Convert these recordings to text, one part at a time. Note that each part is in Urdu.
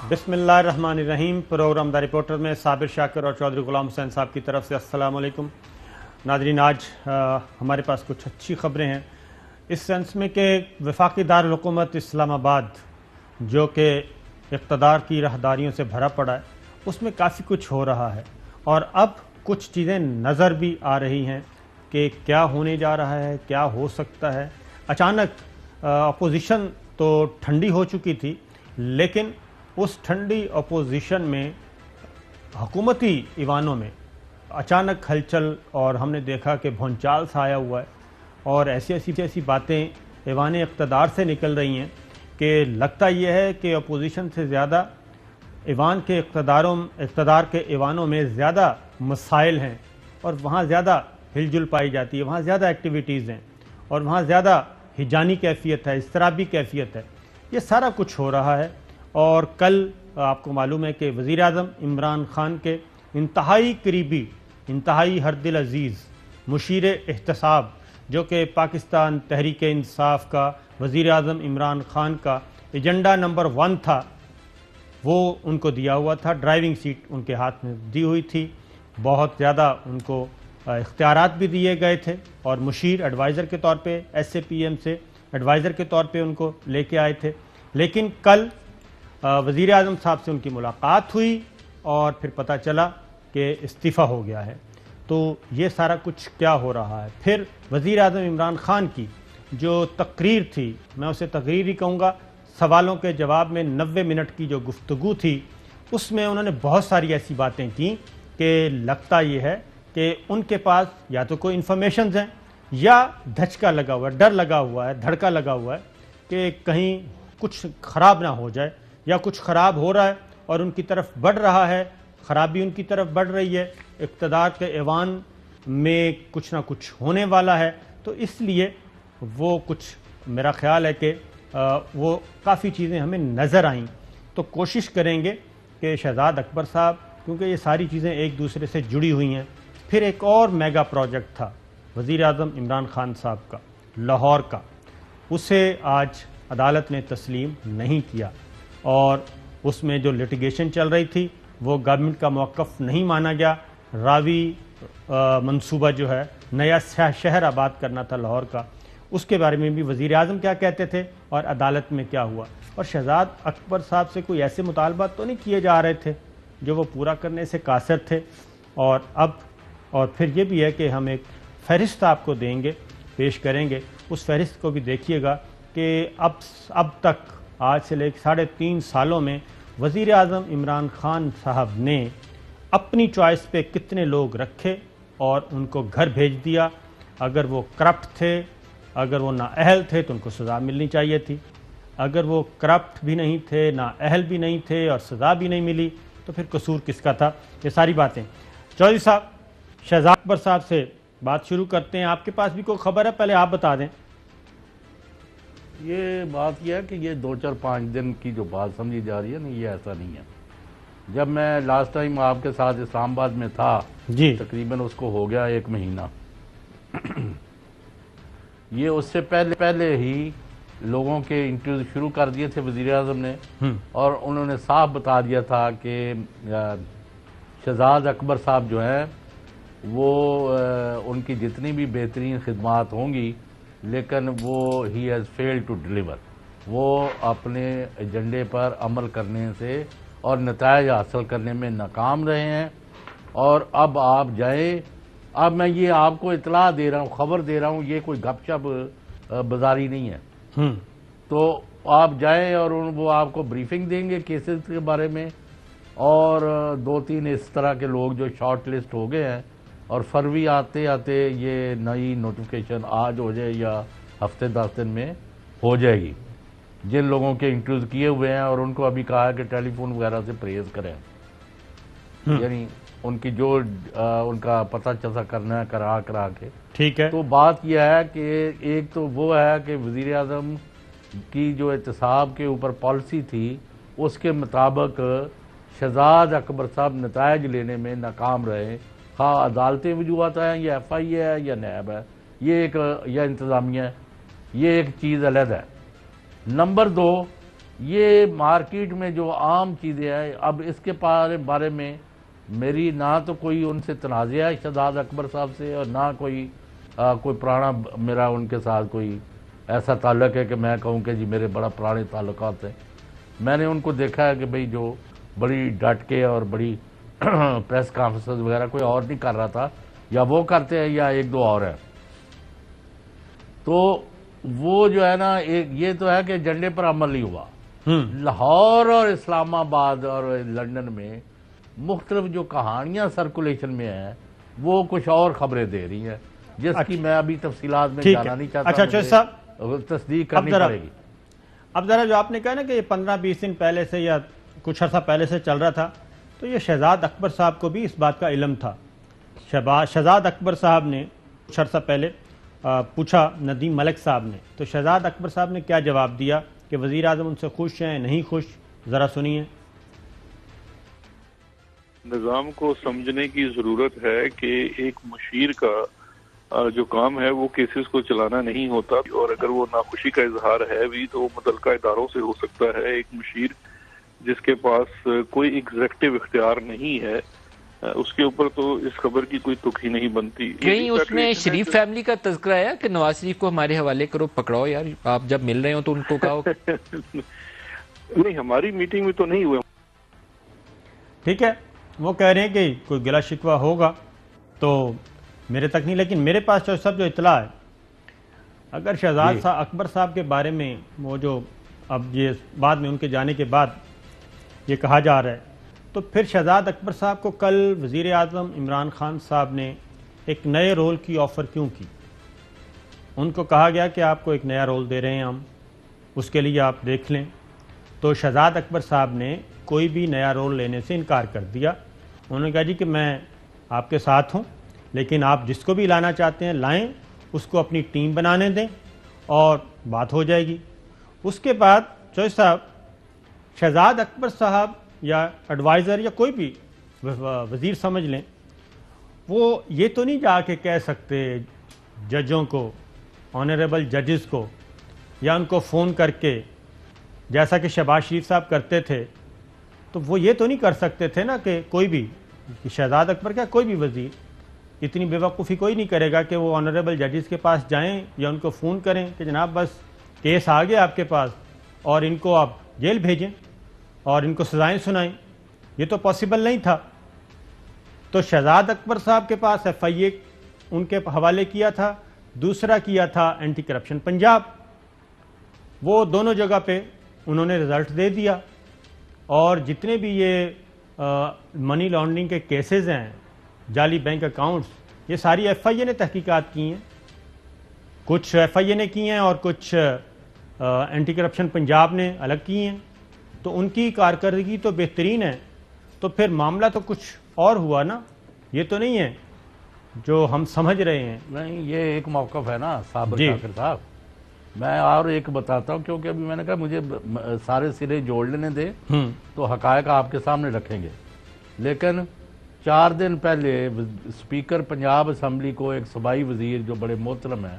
بسم اللہ الرحمن الرحیم۔ پروگرام دا رپورٹر میں صابر شاکر اور چودھری غلام حسین صاحب کی طرف سے السلام علیکم ناظرین۔ آج ہمارے پاس کچھ اچھی خبریں ہیں اس سینس میں کہ وفاقی دارالحکومت اسلام آباد جو کہ اقتدار کی راہداریوں سے بھرا پڑا ہے، اس میں کافی کچھ ہو رہا ہے اور اب کچھ چیزیں نظر بھی آ رہی ہیں کہ کیا ہونے جا رہا ہے، کیا ہو سکتا ہے۔ اچانک اپوزیشن تو ٹھنڈی ہو چکی تھی، لیکن اس ٹھنڈی اپوزیشن میں حکومتی ایوانوں میں اچانک ہلچل، اور ہم نے دیکھا کہ بھونچال سا آیا ہوا ہے اور ایسی باتیں ایوان اقتدار سے نکل رہی ہیں کہ لگتا یہ ہے کہ اپوزیشن سے زیادہ ایوان کے اقتدار کے ایوانوں میں زیادہ مسائل ہیں اور وہاں زیادہ ہل جل پائی جاتی ہے، وہاں زیادہ ایکٹیویٹیز ہیں اور وہاں زیادہ ہجانی کیفیت ہے، اضطرابی کیفیت ہے۔ یہ سارا کچھ ہو رہا ہے اور کل آپ کو معلوم ہے کہ وزیر اعظم عمران خان کے انتہائی قریبی، انتہائی ہر دل عزیز مشیر احتساب، جو کہ پاکستان تحریک انصاف کا وزیر اعظم عمران خان کا ایجنڈا نمبر 1 تھا، وہ ان کو دیا ہوا تھا۔ ڈرائیونگ سیٹ ان کے ہاتھ میں دی ہوئی تھی، بہت زیادہ ان کو اختیارات بھی دیے گئے تھے اور مشیر ایڈوائزر کے طور پہ ایس اے پی ایم سے ایڈوائزر کے طور پہ ان کو لے کے آئے تھے۔ لیکن کل وزیر اعظم صاحب سے ان کی ملاقات ہوئی اور پھر پتہ چلا کہ استعفیٰ ہو گیا ہے۔ تو یہ سارا کچھ کیا ہو رہا ہے؟ پھر وزیر اعظم عمران خان کی جو تقریر تھی، میں اسے تقریر ہی کہوں گا، سوالوں کے جواب میں 90 منٹ کی جو گفتگو تھی، اس میں انہوں نے بہت ساری ایسی باتیں کیں کہ لگتا یہ ہے کہ ان کے پاس یا تو کوئی انفارمیشنز ہیں یا دھچکا لگا ہوا ہے، ڈر لگا ہوا ہے، دھڑکا لگا ہوا ہے کہ کہیں کچھ خراب نہ ہو جائے یا کچھ خراب ہو رہا ہے اور ان کی طرف بڑھ رہا ہے، خرابی ان کی طرف بڑھ رہی ہے، اقتدار کے ایوان میں کچھ نہ کچھ ہونے والا ہے۔ تو اس لیے وہ کچھ، میرا خیال ہے کہ وہ کافی چیزیں ہمیں نظر آئیں۔ تو کوشش کریں گے کہ شہزاد اکبر صاحب، کیونکہ یہ ساری چیزیں ایک دوسرے سے جڑی ہوئی ہیں۔ پھر ایک اور میگا پروجیکٹ تھا وزیر اعظم عمران خان صاحب کا، لاہور کا، اسے آج عدالت نے تسلیم نہیں کیا اور اس میں جو لٹیگیشن چل رہی تھی وہ گورنمنٹ کا موقف نہیں مانا گیا۔ راوی منصوبہ جو ہے، نیا شہر آباد کرنا تھا لاہور کا، اس کے بارے میں بھی وزیر اعظم کیا کہتے تھے اور عدالت میں کیا ہوا، اور شہزاد اکبر صاحب سے کوئی ایسے مطالبات تو نہیں کیے جا رہے تھے جو وہ پورا کرنے سے قاصر تھے۔ اور پھر یہ بھی ہے کہ ہم ایک فہرست آپ کو دیں گے، پیش کریں گے، اس فہرست کو بھی دیکھیے گا کہ اب تک آج سے لے کے 3.5 سالوں میں وزیر اعظم عمران خان صاحب نے اپنی چوائس پہ کتنے لوگ رکھے اور ان کو گھر بھیج دیا۔ اگر وہ کرپٹ تھے، اگر وہ نااہل تھے تو ان کو سزا ملنی چاہیے تھی، اگر وہ کرپٹ بھی نہیں تھے، نااہل بھی نہیں تھے اور سزا بھی نہیں ملی تو پھر قصور کس کا تھا؟ یہ ساری باتیں۔ چودھری صاحب، شہزاد اکبر صاحب سے بات شروع کرتے ہیں۔ آپ کے پاس بھی کوئی خبر ہے؟ پہلے آپ بتا دیں۔ یہ بات یہ ہے کہ یہ 2-4-5 دن کی جو بات سمجھی جا رہی ہے نا، یہ ایسا نہیں ہے۔ جب میں لاسٹ ٹائم آپ کے ساتھ اسلام آباد میں تھا، جی، تقریباً اس کو ہو گیا 1 مہینہ، یہ اس سے پہلے ہی لوگوں کے انٹرویو شروع کر دیے تھے وزیر اعظم نے، اور انہوں نے صاف بتا دیا تھا کہ شہزاد اکبر صاحب جو ہیں وہ ان کی جتنی بھی بہترین خدمات ہوں گی، لیکن وہ ہی ہیز فیلڈ ٹو ڈیلیور، وہ اپنے ایجنڈے پر عمل کرنے سے اور نتائج حاصل کرنے میں ناکام رہے ہیں، اور اب آپ جائیں۔ اب میں یہ آپ کو اطلاع دے رہا ہوں، خبر دے رہا ہوں، یہ کوئی گپ شپ بازاری نہیں ہے۔ تو آپ جائیں اور وہ آپ کو بریفنگ دیں گے کیسز کے بارے میں، اور 2-3 اس طرح کے لوگ جو شارٹ لسٹ ہو گئے ہیں، اور فروری آتے آتے یہ نئی نوٹیفیکیشن آج ہو جائے یا ہفتے 10 دن میں ہو جائے گی، جن لوگوں کے انٹرویوز کیے ہوئے ہیں، اور ان کو ابھی کہا ہے کہ ٹیلی فون وغیرہ سے پرہیز کریں، یعنی ان کی جو ان کا پتہ چسا کرنا ہے کرا کے۔ ٹھیک ہے۔ تو بات یہ ہے کہ ایک تو وہ ہے کہ وزیر اعظم کی جو احتساب کے اوپر پالیسی تھی، اس کے مطابق شہزاد اکبر صاحب نتائج لینے میں ناکام رہے، خواہ عدالتی وجوہات ہیں یا ایف آئی اے ہے یا نیب ہے، یہ ایک یا انتظامیہ ہے، یہ ایک چیز علیحدہ ہے۔ نمبر 2، یہ مارکیٹ میں جو عام چیزیں ہیں، اب اس کے بارے میں میری نہ تو کوئی ان سے تنازع ہے شہزاد اکبر صاحب سے، اور نہ کوئی پرانا میرا ان کے ساتھ کوئی ایسا تعلق ہے کہ میں کہوں کہ جی میرے بڑا پرانے تعلقات ہیں۔ میں نے ان کو دیکھا ہے کہ بھئی جو بڑی ڈٹ کے اور بڑی پریس کانفرنس وغیرہ کوئی اور نہیں کر رہا تھا، یا وہ کرتے ہیں یا ایک دو اور ہیں، تو وہ جو ہے نا یہ تو ہے کہ ایجنڈے پر عمل نہیں ہوا۔ لاہور اور اسلام آباد اور لندن میں مختلف جو کہانیاں سرکولیشن میں ہیں وہ کچھ اور خبریں دے رہی ہیں، جس کی میں ابھی تفصیلات میں جانا نہیں چاہتا، مجھے تصدیق کرنی پڑے گی۔ اب ذرا جو آپ نے کہا نا کہ یہ 15-20 دن پہلے سے یا کچھ عرصہ پہلے سے چل رہا تھا، تو یہ شہزاد اکبر صاحب کو بھی اس بات کا علم تھا۔ شہزاد اکبر صاحب نے کچھ عرصہ پہلے پوچھا ندیم ملک صاحب نے، تو شہزاد اکبر صاحب نے کیا جواب دیا کہ وزیر اعظم ان سے خوش ہیں نہیں خوش؟ ذرا سنیے۔ نظام کو سمجھنے کی ضرورت ہے کہ ایک مشیر کا جو کام ہے وہ کیسز کو چلانا نہیں ہوتا، اور اگر وہ ناخوشی کا اظہار ہے بھی تو متعلقہ اداروں سے ہو سکتا ہے۔ ایک مشیر جس کے پاس کوئی ایگزیکٹو اختیار نہیں ہے، اس کے اوپر تو اس خبر کی کوئی تک ہی نہیں بنتی۔ کہیں اس میں شریف فیملی کا تذکرہ ہے کہ نواز شریف کو ہمارے حوالے کرو، پکڑاؤ یار، آپ جب مل رہے ہو تو ان کو کہو۔ نہیں، ہماری میٹنگ میں تو نہیں ہوئے۔ ٹھیک ہے، وہ کہہ رہے ہیں کہ کوئی گلا شکوہ ہوگا تو میرے تک نہیں، لیکن میرے پاس جو سب جو اطلاع ہے، اگر شہزاد اکبر صاحب کے بارے میں وہ جو اب یہ بعد میں ان کے جانے کے بعد یہ کہا جا رہا ہے، تو پھر شہزاد اکبر صاحب کو کل وزیر اعظم عمران خان صاحب نے ایک نئے رول کی آفر کیوں کی؟ ان کو کہا گیا کہ آپ کو ایک نیا رول دے رہے ہیں ہم، اس کے لیے آپ دیکھ لیں، تو شہزاد اکبر صاحب نے کوئی بھی نیا رول لینے سے انکار کر دیا۔ انہوں نے کہا جی کہ میں آپ کے ساتھ ہوں، لیکن آپ جس کو بھی لانا چاہتے ہیں لائیں، اس کو اپنی ٹیم بنانے دیں اور بات ہو جائے گی۔ اس کے بعد چوہدری صاحب، شہزاد اکبر صاحب یا ایڈوائزر یا کوئی بھی وزیر سمجھ لیں، وہ یہ تو نہیں جا کے کہہ سکتے ججوں کو، آنریبل ججز کو، یا ان کو فون کر کے جیسا کہ شہباز شریف صاحب کرتے تھے، تو وہ یہ تو نہیں کر سکتے تھے نا کہ کوئی بھی شہزاد اکبر کیا کوئی بھی وزیر اتنی بے وقوفی کوئی نہیں کرے گا کہ وہ آنریبل ججز کے پاس جائیں یا ان کو فون کریں کہ جناب بس کیس آ گیا آپ کے پاس اور ان کو آپ جیل بھیجیں اور ان کو سزائیں سنائیں۔ یہ تو پاسبل نہیں تھا۔ تو شہزاد اکبر صاحب کے پاس ایف آئی اے ان کے حوالے کیا تھا، دوسرا کیا تھا اینٹی کرپشن پنجاب، وہ دونوں جگہ پہ انہوں نے رزلٹ دے دیا، اور جتنے بھی یہ منی لانڈرنگ کے کیسز ہیں، جعلی بینک اکاؤنٹس، یہ ساری ایف آئی اے نے تحقیقات کی ہیں، کچھ ایف آئی اے نے کی ہیں اور کچھ اینٹی کرپشن پنجاب نے الگ کی ہیں، تو ان کی کارکردگی تو بہترین ہے۔ تو پھر معاملہ تو کچھ اور ہوا نا، یہ تو نہیں ہے جو ہم سمجھ رہے ہیں۔ نہیں، یہ ایک موقف ہے نا صابر شاکر صاحب۔ میں اور ایک بتاتا ہوں، کیونکہ ابھی میں نے کہا مجھے سارے سرے جوڑ لینے دے تو حقائق آپ کے سامنے رکھیں گے، لیکن 4 دن پہلے اسپیکر پنجاب اسمبلی کو ایک صوبائی وزیر جو بڑے محترم ہیں،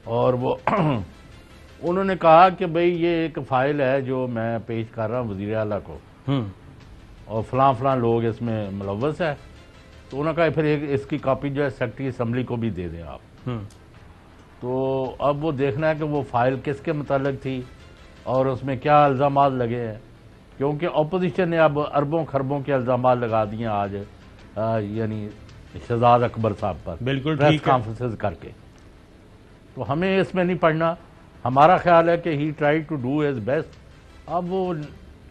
اور وہ انہوں نے کہا کہ بھئی یہ ایک فائل ہے جو میں پیش کر رہا ہوں وزیر اعلیٰ کو، اور فلاں فلاں لوگ اس میں ملوث ہے، تو انہوں نے کہا پھر اس کی کاپی جو ہے سیکرٹری اسمبلی کو بھی دے دیں آپ۔ تو اب وہ دیکھنا ہے کہ وہ فائل کس کے متعلق تھی اور اس میں کیا الزامات لگے ہیں، کیونکہ اپوزیشن نے اب اربوں خربوں کے الزامات لگا دیے آج یعنی شہزاد اکبر صاحب پر، بالکل پریس کانفرنسز کر کے۔ تو ہمیں اس میں نہیں پڑھنا، ہمارا خیال ہے کہ he try to do his best. اب وہ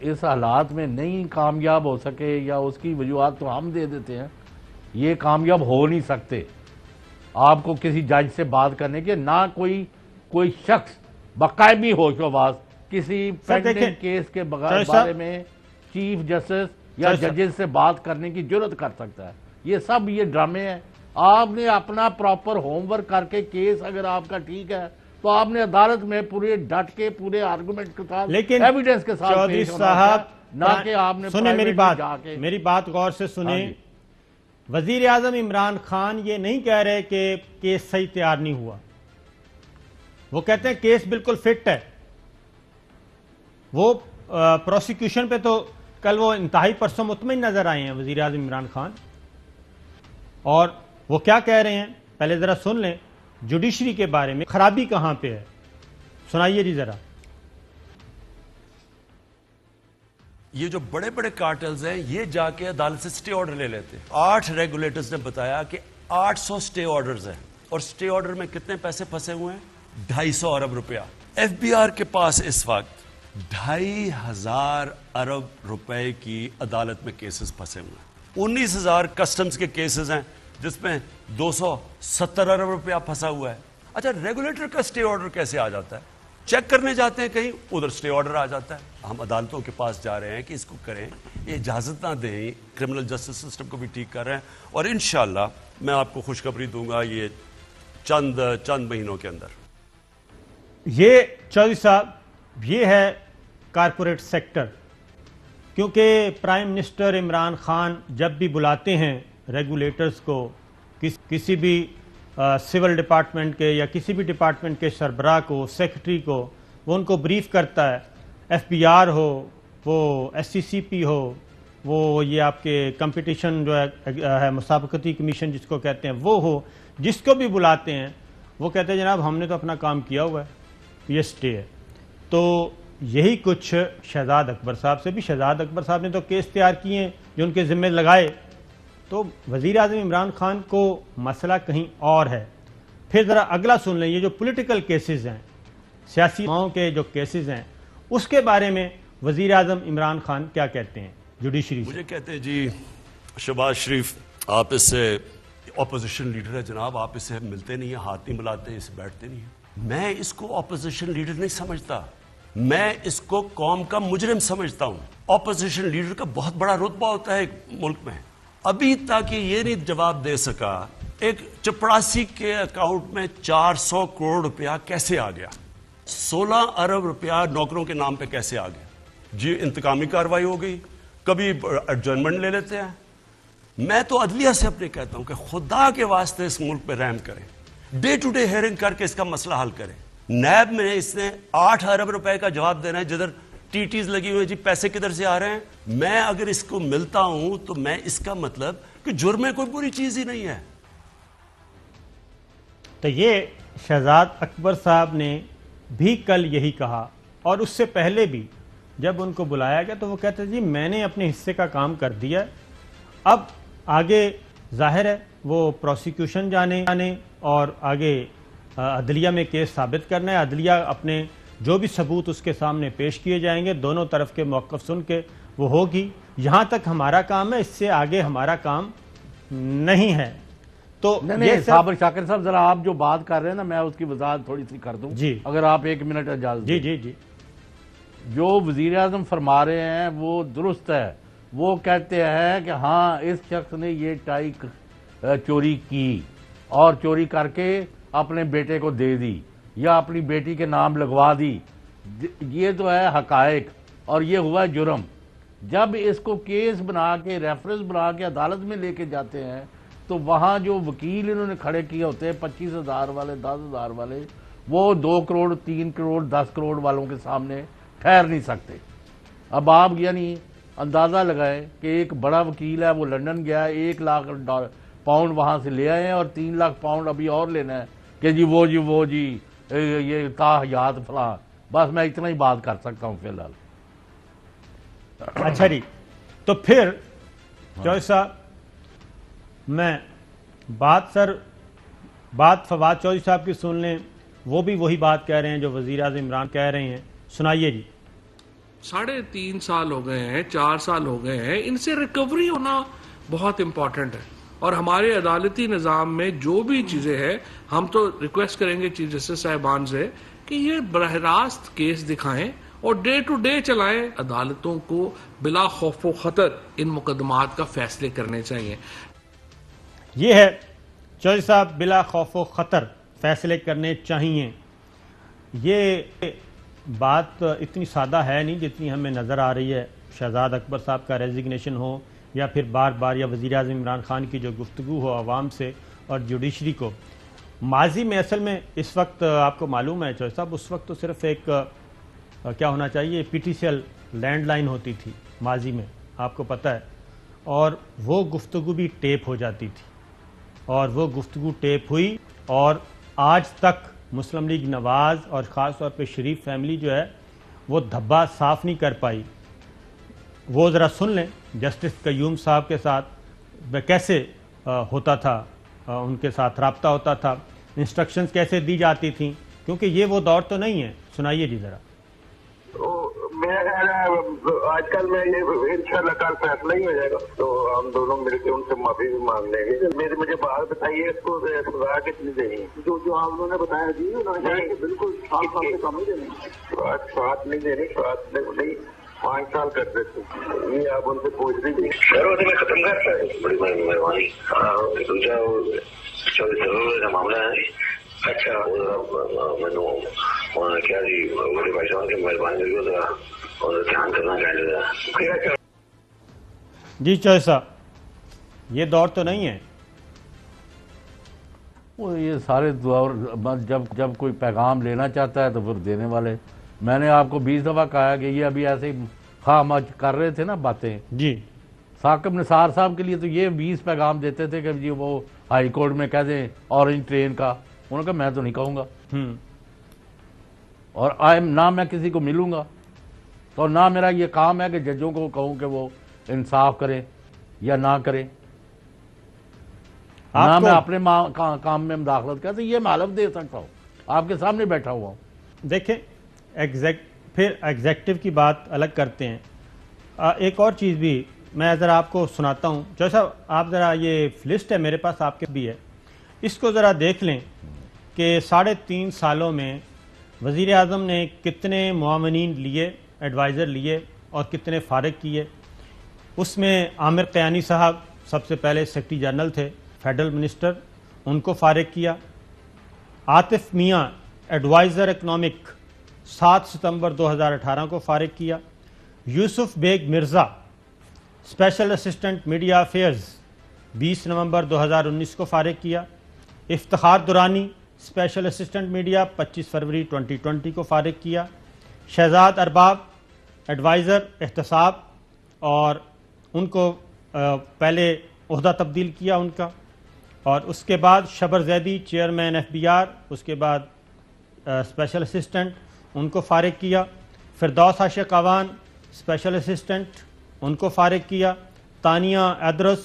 اس حالات میں نہیں کامیاب ہو سکے یا اس کی وجوہات تو ہم دے دیتے ہیں، یہ کامیاب ہو نہیں سکتے۔ آپ کو کسی جج سے بات کرنے کے، نہ کوئی شخص بقائمی ہوش و واس کسی پینڈنگ کیس کے بارے میں چیف جسٹس یا ججز سے بات کرنے کی جرات کر سکتا ہے۔ یہ سب یہ ڈرامے ہیں۔ آپ نے اپنا پراپر ہوم ورک کر کے کیس اگر آپ کا ٹھیک ہے تو آپ نے عدالت میں پورے ڈٹ کے پورے آرگومنٹ کے ساتھ، ایویڈنس کے ساتھ چودھری صاحب، نہ کہ آپ نے سنیں میری بات غور سے سنیں۔ وزیر اعظم عمران خان یہ نہیں کہہ رہے کہ کیس صحیح تیار نہیں ہوا، وہ کہتے ہیں کیس بالکل فٹ ہے۔ وہ پروسیکیوشن پہ تو کل وہ انتہائی پرسوں مطمئن نظر آئے ہیں وزیر اعظم عمران خان، اور وہ کیا کہہ رہے ہیں پہلے ذرا سن لیں جوڈیشری کے بارے میں، خرابی کہاں پہ ہے، سنائیے جی ذرا۔ یہ جو بڑے بڑے کارٹلز ہیں یہ جا کے عدالت سے سٹے آرڈر لے لیتے ہیں۔ 8 ریگولیٹرز نے بتایا کہ 800 سٹے آرڈرز ہیں، اور سٹے آرڈر میں کتنے پیسے پھنسے ہوئے ہیں؟ 250 ارب روپیہ۔ ایف بی آر کے پاس اس وقت 2500 ارب روپے کی عدالت میں کیسز پھنسے ہوئے ہیں۔ 19,000 کسٹمز کے کیسز ہیں جس میں 270 ارب روپیہ پھنسا ہوا ہے۔ اچھا، ریگولیٹر کا سٹے آرڈر کیسے آ جاتا ہے؟ چیک کرنے جاتے ہیں کہیں، ادھر سٹے آرڈر آ جاتا ہے۔ ہم عدالتوں کے پاس جا رہے ہیں کہ اس کو کریں، یہ اجازت نہ دیں، کرمنل جسٹس سسٹم کو بھی ٹھیک کر رہے ہیں، اور انشاءاللہ میں آپ کو خوشخبری دوں گا یہ چند مہینوں کے اندر۔ یہ چودھری صاحب یہ ہے کارپوریٹ سیکٹر، کیونکہ پرائم منسٹر عمران خان جب بھی بلاتے ہیں ریگولیٹرز کو، کسی بھی سول ڈپارٹمنٹ کے یا کسی بھی ڈپارٹمنٹ کے سربراہ کو، سیکرٹری کو، وہ ان کو بریف کرتا ہے، ایف بی آر ہو، وہ ایس سی سی پی ہو، وہ یہ آپ کے کمپٹیشن جو ہے مسابقتی کمیشن جس کو کہتے ہیں وہ ہو، جس کو بھی بلاتے ہیں وہ کہتے ہیں جناب ہم نے تو اپنا کام کیا ہوا ہے، یہ سٹے ہے۔ تو یہی کچھ شہزاد اکبر صاحب سے بھی، شہزاد اکبر صاحب نے تو کیس تیار کیے ہیں جو ان کے ذمہ لگائے، تو وزیر اعظم عمران خان کو مسئلہ کہیں اور ہے۔ پھر ذرا اگلا سن لیں، یہ جو پولیٹیکل کیسز ہیں، سیاسی ماؤں کے جو کیسز ہیں، اس کے بارے میں وزیر اعظم عمران خان کیا کہتے ہیں جوڈیشری سے؟ مجھے کہتے ہیں جی شہباز شریف آپ اس سے اپوزیشن لیڈر ہے جناب، آپ اس سے ملتے نہیں ہیں، ہاتھ نہیں ملاتے، اس سے بیٹھتے نہیں ہیں۔ میں اس کو اپوزیشن لیڈر نہیں سمجھتا، میں اس کو قوم کا مجرم سمجھتا ہوں۔ اپوزیشن لیڈر کا بہت بڑا رتبہ ہوتا ہے ایک ملک میں۔ ابھی تک یہ نہیں جواب دے سکا ایک چپڑاسی کے اکاؤنٹ میں 400 کروڑ روپیہ کیسے آ گیا، 16 ارب روپیہ نوکروں کے نام پہ کیسے آ گیا؟ جی انتقامی کارروائی ہو گئی، کبھی ایڈجرنمنٹ لے لیتے ہیں۔ میں تو عدلیہ سے اپنے کہتا ہوں کہ خدا کے واسطے اس ملک پہ رحم کریں، ڈے ٹو ڈے ہیئرنگ کر کے اس کا مسئلہ حل کریں۔ نیب میں اس نے 8 ارب روپے کا جواب دینا ہے، جدھر ٹی ٹیز لگی ہوئی جی پیسے کدھر سے آ رہے ہیں۔ میں اگر اس کو ملتا ہوں تو میں اس کا مطلب کہ جرم کوئی بری چیز ہی نہیں ہے۔ تو یہ شہزاد اکبر صاحب نے بھی کل یہی کہا، اور اس سے پہلے بھی جب ان کو بلایا گیا تو وہ کہتے جی میں نے اپنے حصے کا کام کر دیا، اب آگے ظاہر ہے وہ پروسیکیوشن جانے اور آگے عدلیہ میں کیس ثابت کرنا ہے، عدلیہ اپنے جو بھی ثبوت اس کے سامنے پیش کیے جائیں گے، دونوں طرف کے موقف سن کے وہ ہوگی۔ یہاں تک ہمارا کام ہے، اس سے آگے ہمارا کام نہیں ہے۔ تو نہیں صابر شاکر صاحب ذرا آپ جو بات کر رہے ہیں نا میں اس کی وضاحت تھوڑی سی کر دوں جی اگر آپ 1 منٹ اجازت دیں۔ جی جو وزیر اعظم فرما رہے ہیں وہ درست ہے، وہ کہتے ہیں کہ ہاں اس شخص نے یہ ٹائی چوری کی اور چوری کر کے اپنے بیٹے کو دے دی یا اپنی بیٹی کے نام لگوا دی، یہ تو ہے حقائق اور یہ ہوا جرم۔ جب اس کو کیس بنا کے ریفرنس بنا کے عدالت میں لے کے جاتے ہیں تو وہاں جو وکیل انہوں نے کھڑے کیے ہوتے ہیں 25,000 والے 10,000 والے، وہ 2 کروڑ 3 کروڑ 10 کروڑ والوں کے سامنے ٹھہر نہیں سکتے۔ اب آپ یعنی اندازہ لگائیں کہ ایک بڑا وکیل ہے وہ لندن گیا ہے، 1 لاکھ پاؤنڈ وہاں سے لے آئے ہیں اور 3 لاکھ پاؤنڈ ابھی اور لینا ہے کہ وہ جی یہ تاحیات فلاں۔ بس میں اتنا ہی بات کر سکتا ہوں فی الحال۔ اچھا جی، تو پھر چوہدری صاحب میں بات فواد چوہدری صاحب کی سن لیں، وہ بھی وہی بات کہہ رہے ہیں جو وزیر اعظم عمران کہہ رہے ہیں، سنائیے جی۔ 3.5 سال ہو گئے ہیں، 4 سال ہو گئے ہیں، ان سے ریکوری ہونا بہت امپورٹنٹ ہے، اور ہمارے عدالتی نظام میں جو بھی چیزیں ہیں ہم تو ریکویسٹ کریں گے چیف جسٹس صاحبان سے کہ یہ براہ راست کیس دکھائیں اور ڈے ٹو ڈے چلائیں۔ عدالتوں کو بلا خوف و خطر ان مقدمات کا فیصلے کرنے چاہیے۔ یہ ہے چوہدری صاحب، بلا خوف و خطر فیصلے کرنے چاہیے۔ یہ بات اتنی سادہ ہے نہیں جتنی ہمیں نظر آ رہی ہے۔ شہزاد اکبر صاحب کا ریزگنیشن ہو یا پھر بار بار یا وزیر اعظم عمران خان کی جو گفتگو ہو عوام سے اور جوڈیشری کو، ماضی میں اصل میں اس وقت آپ کو معلوم ہے چوہدری صاحب، اس وقت تو صرف ایک کیا ہونا چاہیے P T C L landline ہوتی تھی ماضی میں، آپ کو پتہ ہے، اور وہ گفتگو بھی ٹیپ ہو جاتی تھی، اور وہ گفتگو ٹیپ ہوئی، اور آج تک مسلم لیگ نواز اور خاص طور پہ شریف فیملی جو ہے وہ دھبا صاف نہیں کر پائی۔ وہ ذرا سن لیں جسٹس قیوم صاحب کے ساتھ کیسے ہوتا تھا، ان کے ساتھ رابطہ ہوتا تھا، انسٹرکشنز کیسے دی جاتی تھیں، کیونکہ یہ وہ دور تو نہیں ہے۔ سنائیے جی ذرا۔ میرا خیال ہے آج کل میں یہ انشاءاللہ کل فیصلہ ہی ہو جائے گا، تو ہم دونوں مل کے ان سے معافی بھی مانگ لیں گے۔ مجھے بات بتائیے اس کو سزا کتنی دینی ہے؟ جو آپ لوگوں نے بتایا جی بالکل 7 سال سے کم ہی دینی، 7 نہیں دینی، 7 نہیں 5 سال کر دیتے، یہ آپ ان سے پوچھ لیجیے۔ سر وہ میں ختم کرتا ہے، بڑی مہربانی۔ دوسرا ضرورت کا معاملہ ہے۔ اچھا میں کیا جی بڑے بھائی صاحب کی مہربانی کر ذرا اور دھیان کرنا چاہیے۔ جی چوہے صاحب، یہ دور تو نہیں ہے۔ وہ یہ سارے دور جب کوئی پیغام لینا چاہتا ہے تو پھر دینے والے، میں نے آپ کو 20 دفعہ کہا کہ یہ ابھی ایسے ہی خواہ کر رہے تھے نا باتیں جی، ثاقب نثار صاحب کے لیے تو یہ 20 پیغام دیتے تھے کہ جی وہ ہائی کورٹ میں کہہ دیں اورنج ٹرین کا، انہوں نے کہا میں تو نہیں کہوں گا، اور نہ میں کسی کو ملوں گا، تو نہ میرا یہ کام ہے کہ ججوں کو کہوں کہ وہ انصاف کریں یا نہ کریں، نہ میں اپنے کام میں مداخلت کرتا، یہ میں حلف دے سکتا ہوں، آپ کے سامنے بیٹھا ہوا ہوں۔ دیکھیں پھر ایگزیکٹو کی بات الگ کرتے ہیں۔ ایک اور چیز بھی میں ذرا آپ کو سناتا ہوں، جیسا آپ ذرا یہ لسٹ ہے میرے پاس، آپ کے بھی ہے، اس کو ذرا دیکھ لیں کہ 3.5 سالوں میں وزیر اعظم نے کتنے معاونین لیے، ایڈوائزر لیے، اور کتنے فارغ کیے۔ اس میں عامر قیانی صاحب سب سے پہلے سیکرٹری جنرل تھے، فیڈرل منسٹر، ان کو فارغ کیا۔ عاطف میاں ایڈوائزر اکنامک 7 ستمبر 2018 کو فارغ کیا۔ Yousaf Baig Mirza special assistant media affairs 20 نومبر 2019 کو فارغ کیا۔ Iftikhar Durrani special assistant media 25 فروری 2020 کو فارغ کیا۔ شہزاد ارباب ایڈوائزر احتساب، اور ان کو پہلے عہدہ تبدیل کیا ان کا، اور اس کے بعد شبر زیدی چیئرمین FBR، اس کے بعد اسپیشل اسسٹنٹ، ان کو فارغ کیا۔ فردوس عاشق اعوان اسپیشل اسسٹنٹ، ان کو فارغ کیا۔ تانیہ ادرس،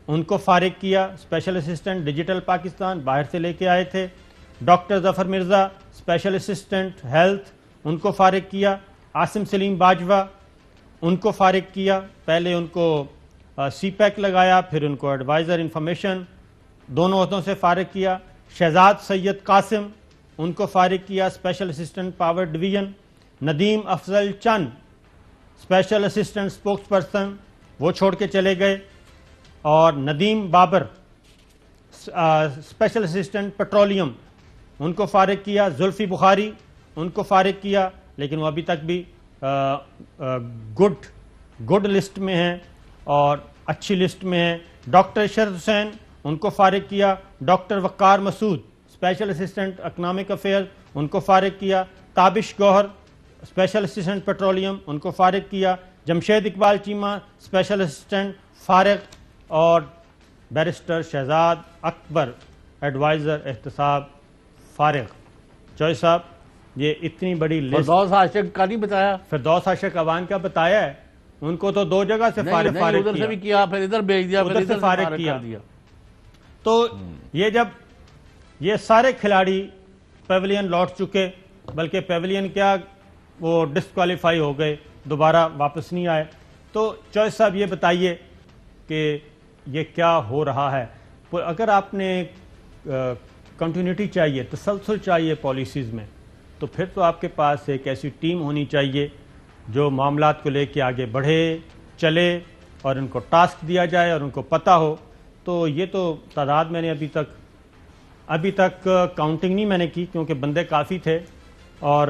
ان کو فارغ کیا، اسپیشل اسسٹنٹ ڈیجیٹل پاکستان، باہر سے لے کے آئے تھے۔ ڈاکٹر ظفر مرزا اسپیشل اسسٹنٹ ہیلتھ، ان کو فارغ کیا۔ عاصم سلیم باجوہ، ان کو فارغ کیا، پہلے ان کو سی پیک لگایا، پھر ان کو ایڈوائزر انفارمیشن، دونوں عہدوں سے فارغ کیا۔ شہزاد سید قاسم، ان کو فارغ کیا، special assistant power division. Nadeem Afzal Chan special assistant spokes person, وہ چھوڑ کے چلے گئے۔ اور Nadeem Babar special assistant petroleum, ان کو فارغ کیا۔ زلفی بخاری، ان کو فارغ کیا، لیکن وہ ابھی تک بھی گڈ لسٹ میں ہیں اور اچھی لسٹ میں ہیں۔ ڈاکٹر اشرت حسین، ان کو فارغ کیا۔ ڈاکٹر وقار مسعود اسپیشل اسسٹنٹ اکنامک افیئر، ان کو فارغ کیا۔ تابش گوہر اسپیشل اسسٹنٹ پیٹرولیم، ان کو فارغ کیا۔ جمشید اقبال چیمہ اسپیشل اسسٹنٹ فارغ، اور بیرسٹر شہزاد اکبر ایڈوائزر احتساب فارغ۔ چوہے صاحب، یہ اتنی بڑی لسٹ فردوس عاشق کا نہیں بتایا؟ فردوس عاشق اعوان کا بتایا ہے، ان کو تو 2 جگہ سے فارغ ادھر سے بھی کیا، پھر ادھر بھیج دیا، ادھر سے فارغ کیا۔ تو یہ جب یہ سارے کھلاڑی پیولین لوٹ چکے، بلکہ پیولین کیا وہ ڈسکوالیفائی ہو گئے، دوبارہ واپس نہیں آئے، تو چوہے صاحب یہ بتائیے کہ یہ کیا ہو رہا ہے؟ اگر آپ نے کنٹینیوٹی چاہیے، تسلسل چاہیے پالیسیز میں، تو پھر تو آپ کے پاس ایک ایسی ٹیم ہونی چاہیے جو معاملات کو لے کے آگے بڑھے چلے اور ان کو ٹاسک دیا جائے اور ان کو پتہ ہو۔ تو یہ تو تعداد میں نے ابھی تک کاؤنٹنگ نہیں میں نے کی، کیونکہ بندے کافی تھے، اور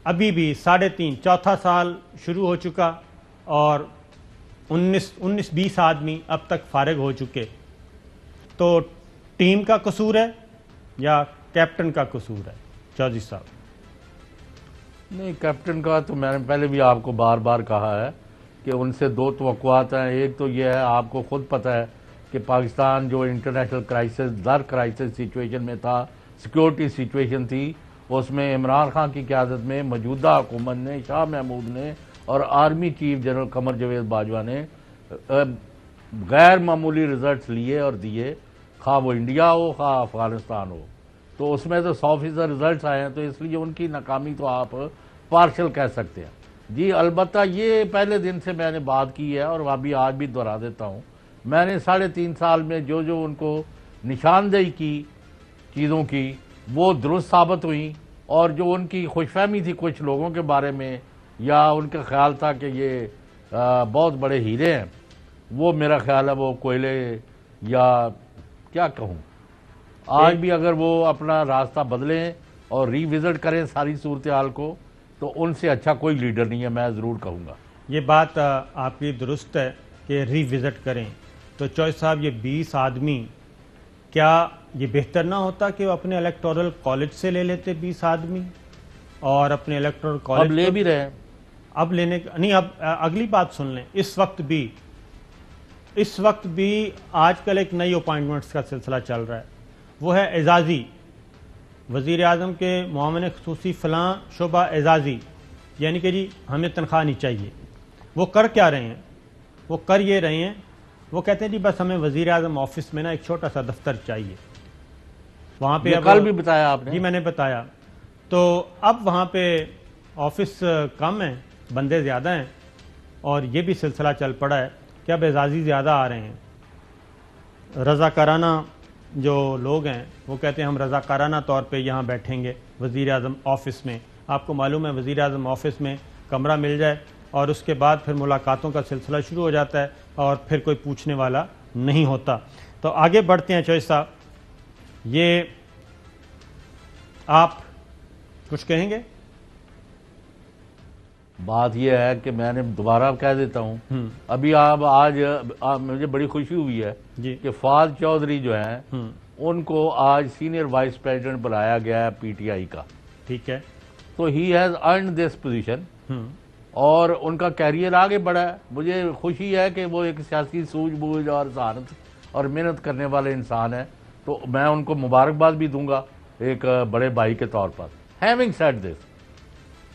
ابھی بھی 3.5 چوتھا سال شروع ہو چکا، اور 19-20 آدمی اب تک فارغ ہو چکے۔ تو ٹیم کا قصور ہے یا کیپٹن کا قصور ہے چودھری صاحب؟ نہیں، کیپٹن کا تو میں نے پہلے بھی آپ کو بار بار کہا ہے کہ ان سے دو توقعات ہیں. ایک تو یہ ہے، آپ کو خود پتہ ہے کہ پاکستان جو انٹرنیشنل کرائسس در کرائسس سچویشن میں تھا، سیکیورٹی سچویشن تھی، اس میں عمران خان کی قیادت میں موجودہ حکومت نے، شاہ محمود نے اور army chief general Qamar Javed Bajwa نے غیر معمولی رزلٹس لیے اور دیے، خواہ وہ انڈیا ہو خواہ افغانستان ہو. تو اس میں تو 100% رزلٹس آئے ہیں، تو اس لیے ان کی ناکامی تو آپ پارشل کہہ سکتے ہیں. جی البتہ یہ پہلے دن سے میں نے بات کی ہے اور ابھی آج بھی دہرا دیتا ہوں، میں نے 3.5 سال میں جو ان کو نشاندہی کی چیزوں کی وہ درست ثابت ہوئیں، اور جو ان کی خوش فہمی تھی کچھ لوگوں کے بارے میں یا ان کا خیال تھا کہ یہ بہت بڑے ہیرے ہیں، وہ میرا خیال ہے وہ کوئلے یا کیا کہوں. آج بھی اگر وہ اپنا راستہ بدلیں اور ری وزٹ کریں ساری صورتحال کو، تو ان سے اچھا کوئی لیڈر نہیں ہے، میں ضرور کہوں گا. یہ بات آپ کی درست ہے کہ ری وزٹ کریں. تو چوہے صاحب، یہ 20 آدمی، کیا یہ بہتر نہ ہوتا کہ وہ اپنے الیکٹورل کالج سے لے لیتے 20 آدمی، اور اپنے الیکٹورل کالج اب لے بھی رہے ہیں. اب لینے کا نہیں. اب اگلی بات سن لیں. اس وقت بھی آج کل ایک نئی اپائنٹمنٹس کا سلسلہ چل رہا ہے، وہ ہے اعزازی. وزیر اعظم کے معاون خصوصی فلاں شعبہ اعزازی، یعنی کہ جی ہمیں تنخواہ نہیں چاہیے. وہ کر کیا رہے ہیں؟ وہ کر یہ رہے ہیں، وہ کہتے ہیں جی بس ہمیں وزیر اعظم آفس میں نا ایک چھوٹا سا دفتر چاہیے. وہاں پہ کل بھی بتایا آپ نے. جی میں نے بتایا. تو اب وہاں پہ آفس کم ہیں، بندے زیادہ ہیں، اور یہ بھی سلسلہ چل پڑا ہے کہ اب اعزازی زیادہ آ رہے ہیں. رضاکارانہ جو لوگ ہیں وہ کہتے ہیں ہم رضاکارانہ طور پہ یہاں بیٹھیں گے وزیر اعظم آفس میں. آپ کو معلوم ہے وزیر اعظم آفس میں کمرہ مل جائے اور اس کے بعد پھر ملاقاتوں کا سلسلہ شروع ہو جاتا ہے اور پھر کوئی پوچھنے والا نہیں ہوتا. تو آگے بڑھتے ہیں. چوہے صاحب، یہ آپ کچھ کہیں گے؟ بات یہ ہے کہ میں نے دوبارہ کہہ دیتا ہوں، ابھی آپ آج مجھے بڑی خوشی ہوئی ہے کہ فواد چودھری جو ہیں ان کو آج سینئر وائس پریزیڈنٹ بنایا گیا ہے پی ٹی آئی کا. ٹھیک ہے. تو he has earned this position اور ان کا کیریئر آگے بڑھا ہے. مجھے خوشی ہے کہ وہ ایک سیاسی سوجھ بوجھ اور ذہانت اور محنت کرنے والے انسان ہیں. تو میں ان کو مبارکباد بھی دوں گا ایک بڑے بھائی کے طور پر. ہیونگ سیڈ دس،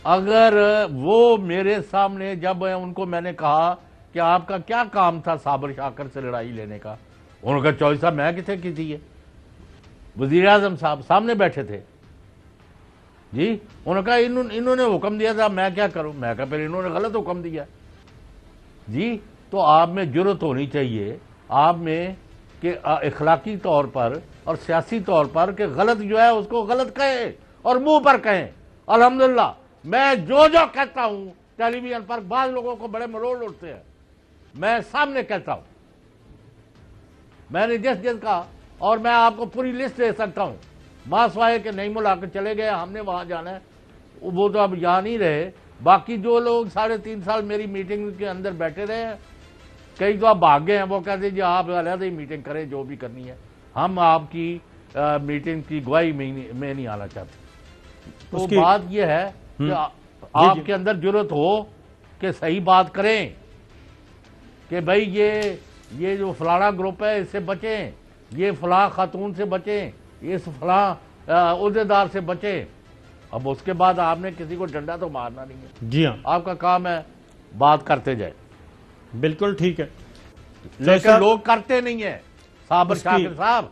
اگر وہ میرے سامنے جب ان کو میں نے کہا کہ آپ کا کیا کام تھا صابر شاکر سے لڑائی لینے کا، انہوں نے کہا چوہے صاحب میں کتنے کی تھی، یہ وزیر اعظم صاحب سامنے بیٹھے تھے. جی انہوں نے کہا انہوں نے حکم دیا تھا، میں کیا کروں. میں کہا پھر انہوں نے غلط حکم دیا. جی تو آپ میں جرأت ہونی چاہیے، آپ میں کہ اخلاقی طور پر اور سیاسی طور پر کہ غلط جو ہے اس کو غلط کہیں اور منہ پر کہیں. الحمدللہ میں جو کہتا ہوں ٹیلی ویژن پر بعض لوگوں کو بڑے مروڑ اٹھتے ہیں، میں سامنے کہتا ہوں. میں نے جس کا، اور میں آپ کو پوری لسٹ دے سکتا ہوں. ماسوائے کہ نہیں ملا کے چلے گئے، ہم نے وہاں جانا ہے، وہ تو اب یہاں نہیں رہے. باقی جو لوگ 3.5 سال میری میٹنگ کے اندر بیٹھے رہے ہیں، کئی تو آپ بھاگ گئے ہیں. وہ کہتے ہیں جی آپ علیحدہ ہی میٹنگ کریں جو بھی کرنی ہے، ہم آپ کی میٹنگ کی گواہی میں نہیں آنا چاہتے. تو بات یہ ہے کہ آپ کے اندر جرأت ہو کہ صحیح بات کریں کہ بھائی یہ جو فلانا گروپ ہے اس سے بچیں، یہ فلاں خاتون سے بچیں، اس فلاں عہدیدار سے بچیں. اب اس کے بعد آپ نے کسی کو ڈنڈا تو مارنا نہیں ہے. جی ہاں، آپ کا کام ہے بات کرتے جائے. بالکل ٹھیک ہے. لیکن لوگ کرتے نہیں ہیں. صابر شاکر صاحب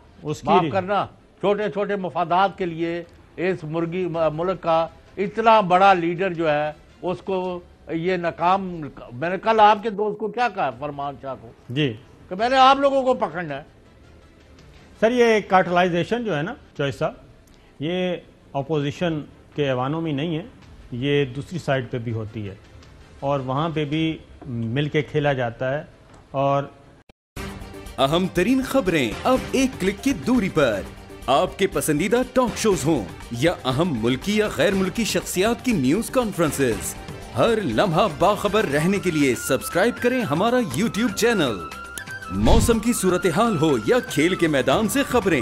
معاف کرنا، چھوٹے چھوٹے مفادات کے لیے اس ملک کا اتنا بڑا لیڈر جو ہے اس کو یہ ناکام. میں نے کل آپ کے دوست کو کیا کہا، فرمان شاہ کو، جی کہ میں نے آپ لوگوں کو پکڑنا ہے. سر یہ کارٹلائزیشن جو ہے نا چوہے صاحب، یہ اپوزیشن کے ایوانوں میں نہیں ہے، یہ دوسری سائڈ پہ بھی ہوتی ہے اور وہاں پہ بھی مل کے کھیلا جاتا ہے. اور اہم ترین خبریں اب ایک کلک کی دوری پر، آپ کے پسندیدہ ٹاک شوز ہوں یا اہم ملکی یا غیر ملکی شخصیات کی نیوز کانفرنسز، ہر لمحہ باخبر رہنے کے لیے سبسکرائب کریں ہمارا یوٹیوب چینل. موسم کی صورتحال ہو یا کھیل کے میدان سے خبریں،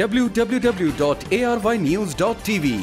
www.arYnews.tv।